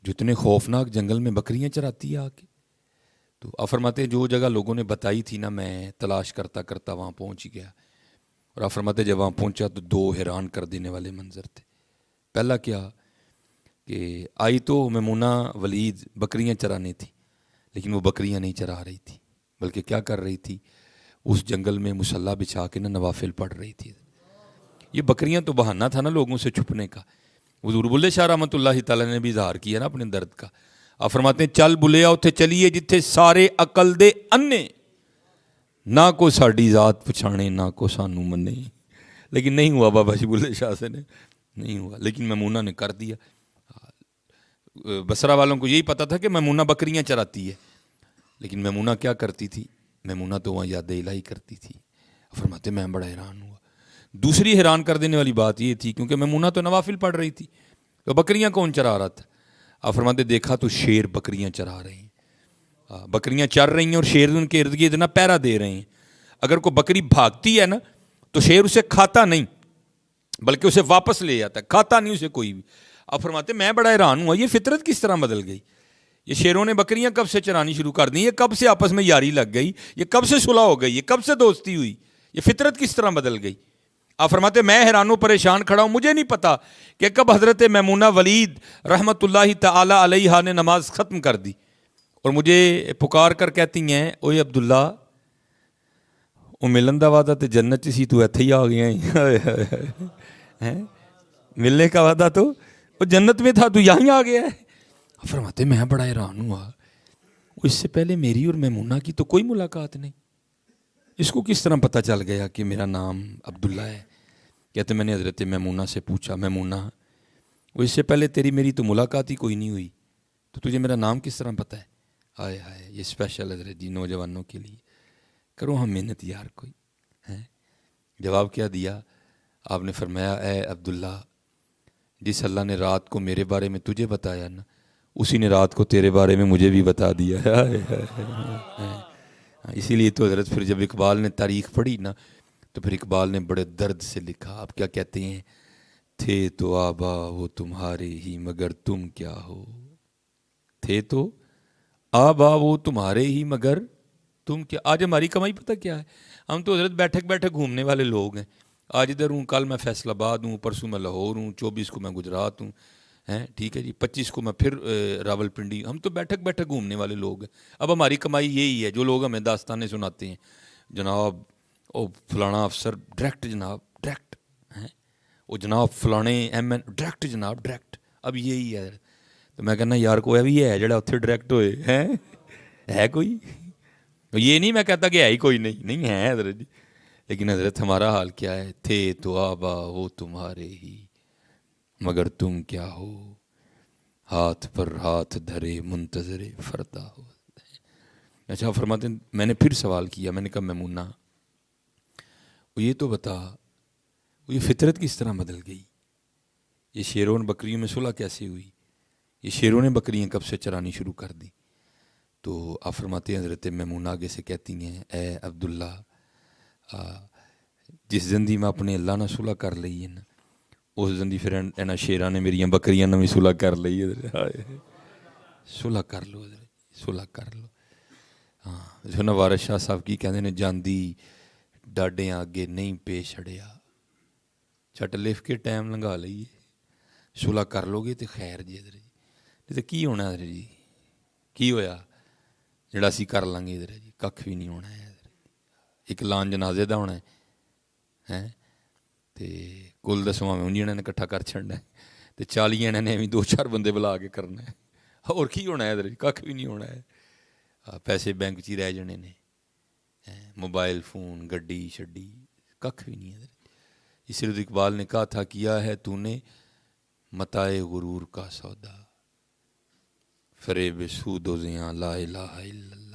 جو اتنے خوفناک جنگل میں بکریاں چراتی ہے آ کے. تو آپ فرماتے ہیں جو جگہ لوگوں نے بتائی تھی نا میں تلاش کرتا کرتا وہاں پہنچ گیا. اور آپ فرماتے جب وہاں پہنچا تو دو حیران کر دینے والے منظر تھے. پہلا کیا کہ آئی تو میمونہ ولید بکریاں چرانے تھی، لیکن وہ بکریاں نہیں چرا رہی تھی، بلکہ کیا کر رہی تھی، اس جنگل میں مصلی بچھا کے نا نوافل پڑھ رہی تھی. یہ بکریاں تو بہانہ تھا نا لوگوں سے چھپنے کا. حضور بلے شاہ رحمۃ اللہ تعالیٰ نے بھی اظہار کیا نا اپنے درد کا. آپ فرماتے ہیں چل بلیا اتھے چلیے جتھے سارے عقل دے انے، نہ کو ساڈی ذات پچھانے نہ کو سانو منے. لیکن نہیں ہوا بابا جی بلے شاہ سے نے نہیں ہوا، لیکن میمونہ نے کر دیا. بصرہ والوں کو یہی پتہ تھا کہ میمونہ بکریاں چراتی ہے، لیکن میمونہ کیا کرتی تھی، میمونہ تو وہاں یاد الہی کرتی تھی. فرماتے میں بڑا حیران ہوا. دوسری حیران کر دینے والی بات یہ تھی کیونکہ میمونہ تو نوافل پڑھ رہی تھی، تو بکریاں کون چرا رہا تھا. آپ فرماتے دیکھا تو شیر بکریاں چرا رہے ہیں. بکریاں چر رہی ہیں اور شیر ان کے ارد گرد نا پہرا دے رہے ہیں. اگر کوئی بکری بھاگتی ہے نا تو شیر اسے کھاتا نہیں بلکہ اسے واپس لے جاتا ہے، کھاتا نہیں اسے کوئی بھی. آپ فرماتے میں بڑا حیران ہوا یہ فطرت کس طرح بدل گئی. یہ شیروں نے بکریاں کب سے چرانی شروع کر دی، یہ کب سے آپس میں یاری لگ گئی، یہ کب سے صلح ہو گئی، یہ کب سے دوستی ہوئی، یہ فطرت کس طرح بدل گئی. آپ فرماتے میں حیران و پریشان کھڑا ہوں. مجھے نہیں پتا کہ کب حضرت میمونہ ولید رحمۃ اللہ تعالی علیہ نے نماز ختم کر دی اور مجھے پکار کر کہتی ہیں اوے عبداللہ وہ ملن دا وعدہ تے جنت سی تو ایتھے ہی آ گیا ہے، ملنے کا وعدہ تو وہ جنت میں تھا تو یہیں آ گیا ہے. فرماتے میں بڑا حیران ہوا اس سے پہلے میری اور میمونہ کی تو کوئی ملاقات نہیں، اس کو کس طرح پتہ چل گیا کہ میرا نام عبداللہ ہے. کہتے میں نے حضرت میمونہ سے پوچھا میمونہ وہ اس سے پہلے تیری میری تو ملاقات ہی کوئی نہیں ہوئی، تو تجھے میرا نام کس طرح پتہ ہے. ہائے ہائے یہ اسپیشل حضرت جی نوجوانوں کے لیے کرو ہم محنت یار کوئی ہے. جواب کیا دیا آپ نے فرمایا اے عبداللہ جس اللہ نے رات کو میرے بارے میں تجھے بتایا نا اسی نے رات کو تیرے بارے میں مجھے بھی بتا دیا. اسی لیے تو حضرت پھر جب اقبال نے تاریخ پڑھی نا تو پھر اقبال نے بڑے درد سے لکھا. آپ کیا کہتے ہیں، تھے تو آبا وہ تمہارے ہی مگر تم کیا ہو، تھے تو آبا وہ تمہارے ہی مگر تم کیا. آج ہماری کمائی پتہ کیا ہے، ہم تو حضرت بیٹھک بیٹھک گھومنے والے لوگ ہیں. آج ادھر ہوں، کل میں فیصل آباد ہوں، پرسوں میں لاہور ہوں، 24 کو میں گجرات ہوں، ہیں ٹھیک ہے جی، 25 کو میں پھر راول پنڈی. ہم تو بیٹھک بیٹھک گھومنے والے لوگ ہیں. اب ہماری کمائی یہی ہے. جو لوگ ہمیں داستانیں سناتے ہیں جناب او فلانا افسر ڈائریکٹ جناب ڈائریکٹ ہیں، وہ جناب فلانے ایم این ڈائریکٹ جناب ڈائریکٹ. اب یہی ہے. تو میں کہنا یار کوئی بھی ہے جڑا اتنے ڈائریکٹ ہوئے ہیں، ہے کوئی. یہ نہیں میں کہتا کہ ہے ہی کوئی نہیں ہے حضرت جی. لیکن حضرت ہمارا حال کیا ہے، تھے تو آبا وہ تمہارے ہی مگر تم کیا ہو، ہاتھ پر ہاتھ دھرے منتظر فردا ہو. اچھا فرماتے ہیں میں نے پھر سوال کیا، میں نے کہا میمونہ وہ یہ تو بتا وہ یہ فطرت کس طرح بدل گئی، یہ شیروں اور بکریوں میں صلح کیسے ہوئی، یہ شیروں نے بکریاں کب سے چرانی شروع کر دی. تو آپ فرماتے ہیں حضرت میمونہ آگے سے کہتی ہیں اے عبداللہ جس زندی میں اپنے اللہ نہ صلح کر لئی ہے نا اس زندی پھر اینا شیراں نے میریاں بکریاں نے بھی صلح کر لئی ہے. صلح کر لو حضرت صلح کر لو. ہاں جو نا وارث شاہ صاحب کی کہتے ہیں جاندی ڈاڈے آگے نہیں پیش اڑیا، چھٹ لف کے ٹائم لنگا لئیے، صلح کر لو گے تو خیر جی حضرت جی. تو کی ہونا حضرت جی، کی ہویا جڑا اسی کر لیں گے حضرت جی، ککھ بھی نہیں ہونا ہے. ایک لان جنازے دا ہونا ہے تے کل 10 میں انجی نے کٹھا کر چھڑنا ہے تے 40 نے بھی 2-4 بندے بلا کے کرنا ہے. اور کی ہونا ہے حضرت جی، ککھ بھی نہیں ہونا ہے. پیسے بینک چ ہی رہ جانے نے، موبائل فون گڈی شڈی ککھ بھی نہیں ہے. اس لیے اقبال نے کہا تھا کیا ہے تو نے متائے غرور کا سودا، فریب سود و زیاں لا الہ الا اللہ.